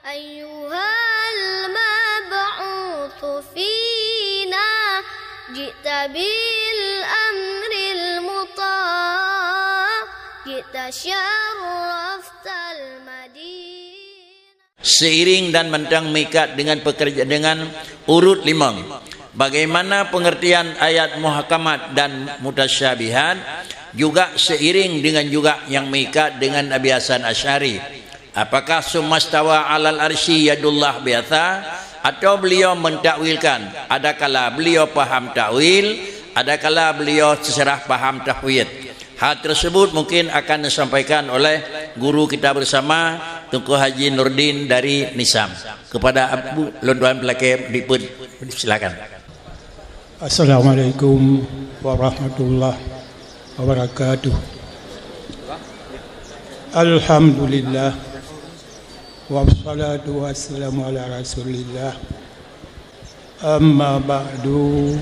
أيها المبعوث فينا جئت بالأمر المطاع جئت شرفت المدينة. Seiring dan mentang mikat dengan pekerjaan dengan urut 5. Bagaimana pengertian ayat muhakamat dan mutasyabihat juga seiring dengan juga yang mikat dengan Abi Hasan Asy'ari. Apakah sumastawa alal arsy yadullah biasa atau beliau mentakwilkan? Adakala beliau paham takwil, adakala beliau seserah paham tahwid. Hal tersebut mungkin akan disampaikan oleh guru kita bersama Tunku Haji Nurdin dari Nisam. Kepada Abu Londuan Pelake dipun silakan. Assalamualaikum warahmatullahi wabarakatuh. Alhamdulillah wassalatu wassalamu ala rasulillah. Amma ba'du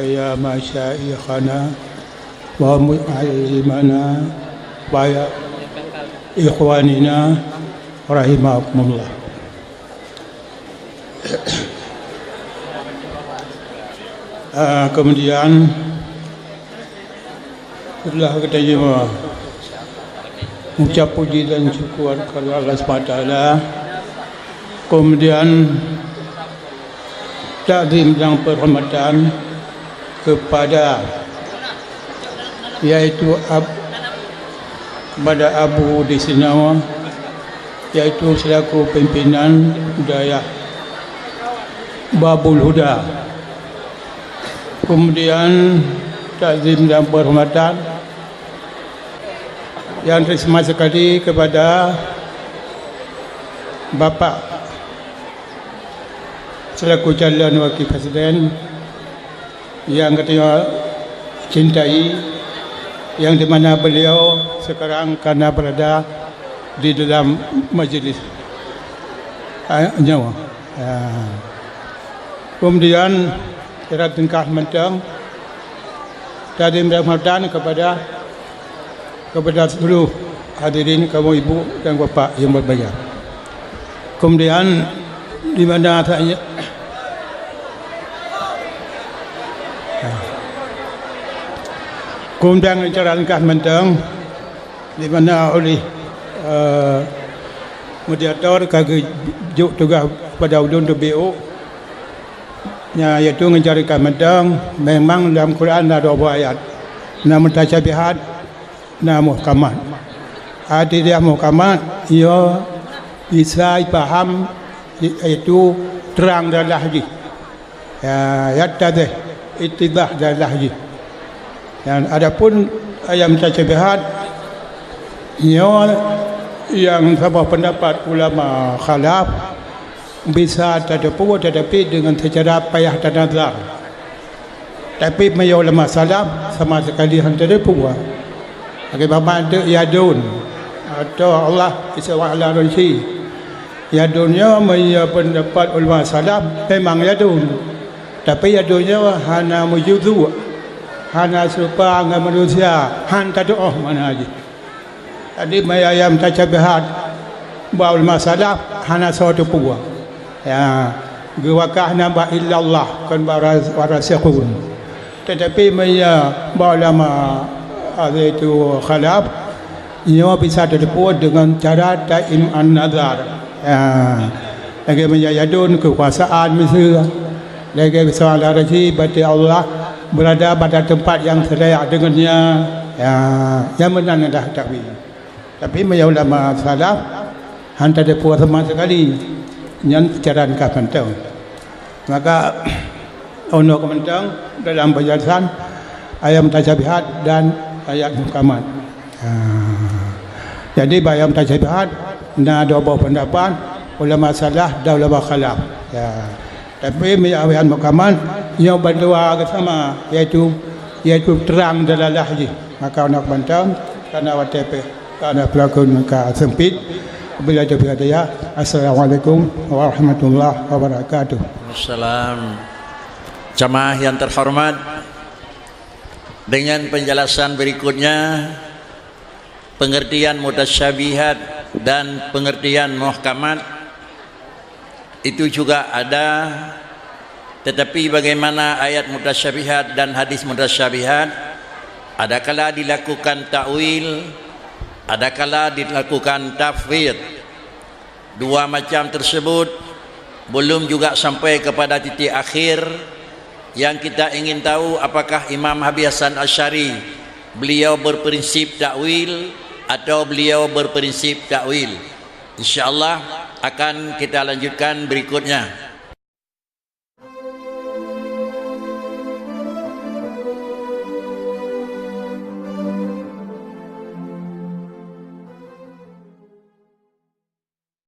ya masyaikhana wa mu'allimana wa ya ikhwanina rahimakumullah. Kemudian setelah kita ucap puji dan syukur kepada Allah SWT, kemudian takdim dan penghormatan kepada yaitu kepada Abu Disinawa, yaitu selaku pimpinan Dayah Babul Huda. Kemudian takzim dan penghormatan yang terima sekali kepada Bapak selaku calon wakil presiden yang kita cintai, yang di mana beliau sekarang karena berada di dalam majlis nyawa. Kemudian kira tingkah mentang tadi menghormatan kepada seluruh hadirin, kamu ibu dan bapa yang berbahagia. Kemudian di mana saya kemudian acara tingkah mentang di mana oleh moderator kagak juk tugas pada udun BO yaitu mencarikan mentang. Memang dalam Quran ada 2 ayat, nama mutasyabihat, nama muhkamat. Arti dia muhkamat, ia bisa faham, iaitu terang dan lahji, yattadih ittidah dan lahji. Dan adapun ayat mutasyabihat, ia yang sebuah pendapat ulama khalaf bisa terdepu tetapi dengan secara payah dan nazar. Tapi punya ulama salaf sama sekali hanya terdepu. Bagaimana ada yadun atau Allah iswa ala runsi. Yadunnya punya pendapat ulama salaf memang yadun. Tapi yadunnya hanya mujudu, hanya serupa dengan manusia, hanya doa mana aja. Tadi ayam tasyabihat bahawa ulama salaf hanya suatu puwa. Ya, gewakah nambah illallah kan warasikhun. Tetapi ulama itu khalaf, ia bisa terdepu dengan cara taim an-nazar. Lagi menjadun kekuasaan misalnya, lagi bisa larasi bati Allah berada pada tempat yang selayak dengannya. Yang benar dah takwil. Tapi ulama salaf hantar terdepu sama sekali. Yang secara kafantau. Maka untuk komentar dalam penjelasan ayat mutasyabihat dan ayat muhkamat. Jadi ayat mutasyabihat ada 2 pendapat ulama salaf dan ulama khalaf. Tapi ayat muhkamat yang berdua sama, yaitu terang dalam lahji. Maka untuk komentar karena WTP karena pelakon maka sempit. Bila ada ya, assalamualaikum warahmatullahi wabarakatuh. Assalam. Jamaah yang terhormat, dengan penjelasan berikutnya pengertian mutasyabihat dan pengertian muhkamat itu juga ada. Tetapi bagaimana ayat mutasyabihat dan hadis mutasyabihat, adakala dilakukan ta'wil, adakala dilakukan tafwid. Dua macam tersebut belum juga sampai kepada titik akhir. Yang kita ingin tahu apakah Imam Habib Hasan Asy'ari beliau berprinsip takwil atau beliau berprinsip takwil. InsyaAllah akan kita lanjutkan berikutnya.